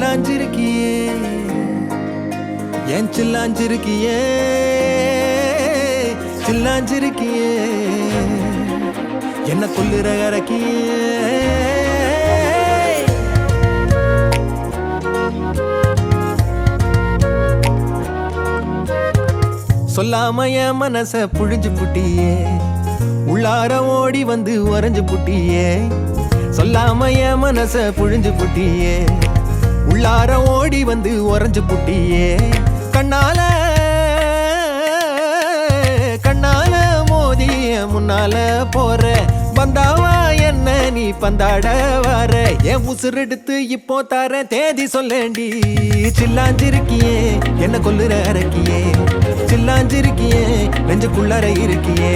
சில்லாஞ்சிருக்கியே ஏன் சில்லாஞ்சிருக்கியே சில்லாஞ்சிருக்கியே என்ன கொல்லுற அரக்கியே சொல்லாம என் மனச புழிஞ்சு புட்டியே உள்ளார ஓடி வந்து உறைஞ்சு புட்டியே சொல்லாம என் மனச புழிஞ்சு புட்டியே உள்ளார ஓடி வந்து உறைஞ்சு புட்டியே கண்ணால கண்ணால மோதி முன்னால போற வந்தாவா என்ன நீ பந்தாட வர என் உசுரெடுத்து இப்போ தர தேதி சொல்லேண்டி சில்லாஞ்சிருக்கியே என்ன கொல்லுற அரக்கியே சில்லாஞ்சிருக்கியே நெஞ்சுக்குள்ளார இருக்கியே